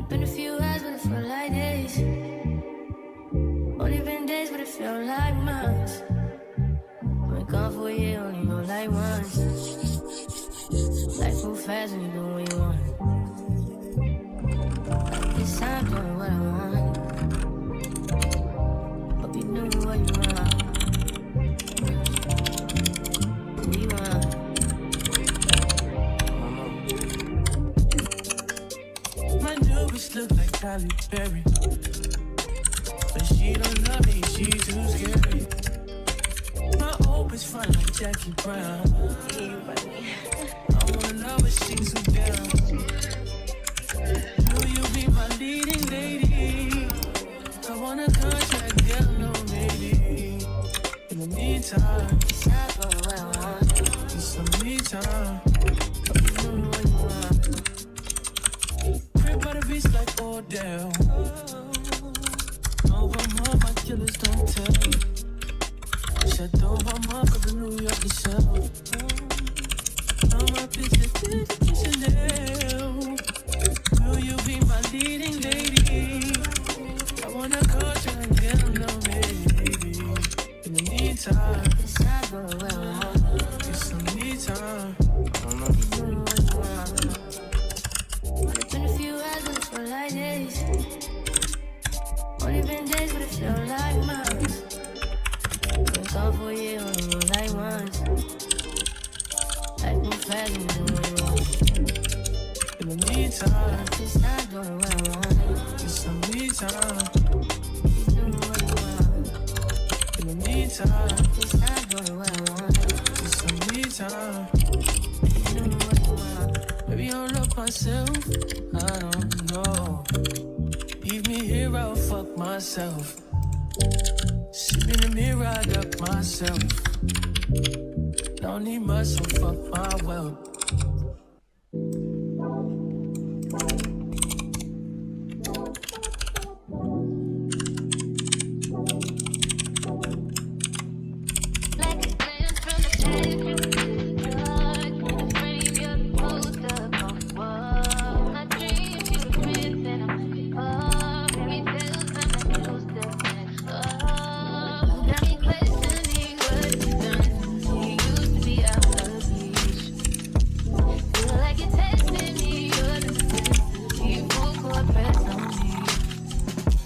been a few hours, but it felt like days. Only been days, but it felt like months. Been gone for a year, only know like once. Life move fast when you do what you want. This time doing what I want. Hope you knew what you want. Who you want? My new bitch look like Halle Berry, but she don't love me, she too scary. My old bitch fine like Jackie Brown. I wanna love her, she too down. Will you be my leading lady? I want a contract, girl, no maybe. In the meantime, Decide for what I want. just some me time. Hope you knew what you want. Crib by the beach like Odell. Over my killers don't tell. Chateau by my for New York itself. All my bitches did Chanel. Will you be my leading lady? I wanna call you and get a no baby. In the meantime, Decide for what I want. it's some me time. Hope you knew what you want. Only been a few hours, but it felt like days. Only been days, but it felt like months. Been gone for a year, only know like once. Life move fast when you do what you want. In the meantime, Just not doing what I want. it's some me time. You knew what you want. In the meantime, Just not doing what I want. it's some me time. You knew what you want. Maybe I don't love myself, I don't know. Leave me here, I'll fuck myself. See me in the mirror, I got myself. Don't need much, so fuck my wealth.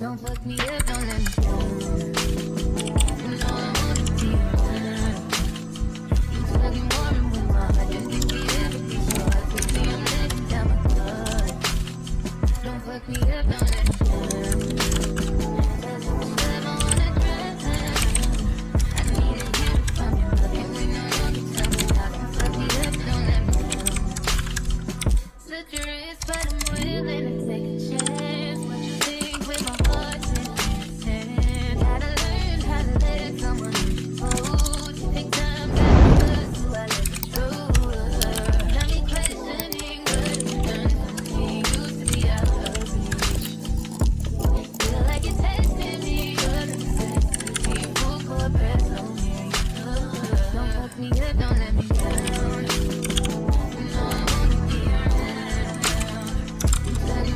Don't fuck me up, don't let me down. You know I wanna be around. You fucking warm with my heart, just give me everything so I could be I'm letting down my guard. Don't fuck me up, don't let me down. That's what I wanna drown. I need to hear it from you, but you know you can tell me how to fuck me up, don't let me down. Slit your wrist, but I'm willing to take a chance. What you think with my heart in your hand? Gotta learn how to let someone hold. Take time back to us, do I let you through? Got me questioning what you've done for me. Used to be out of reach. Feel like you're testing me, you're the necessity. Full court press on me. Don't fuck me up, don't let me down. You know I wanna be around. You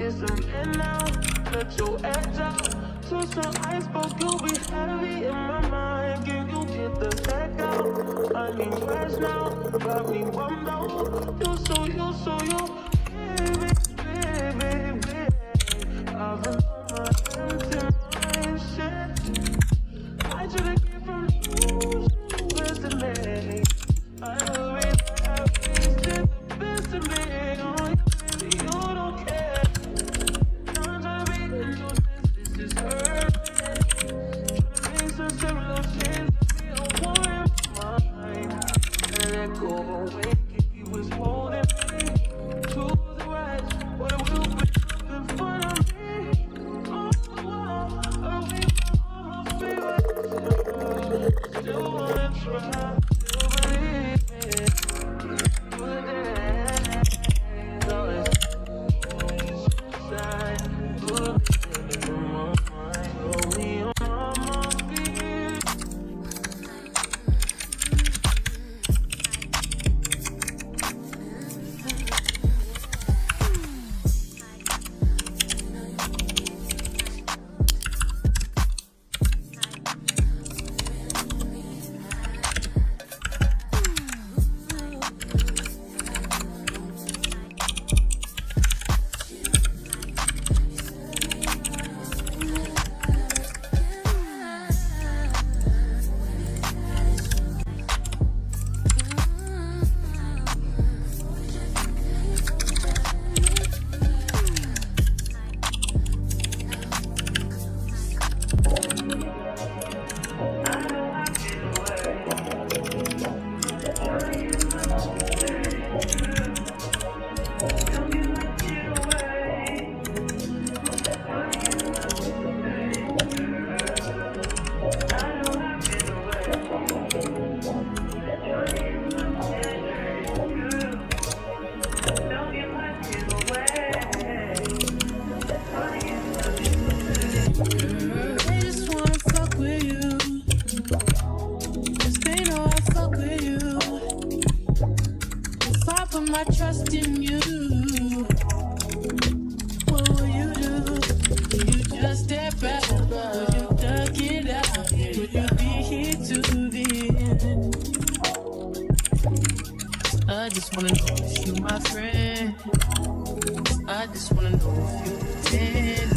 get some in now. Let your edge out. To some iceberg, you'll be heavy in my mind. Can you get the heck out? I need rest now. Got me bummed out. You so baby, baby, baby. I've been on my empty mind, shit. I should've get from you, best of me. I know it, I've wasted the best of me. Oh, yeah, baby, you don't care. I'm trying to be the new this is hurting. Trying to make some similar change to be a war in my mind. And let go away, if you was holding me to the right, what it will be in front of me. Oh, wow, away from all my favorites. Still wanna try, still believe it. Good days, always side, good days on my mind, only on my feet. They just wanna fuck with you, 'cause they know I fuck with you. If I put my trust in you, what will you do? Will you just step back? Will you duck it out? Will you be here to the end? I just wanna know if you my friend. I just wanna know if you pretend.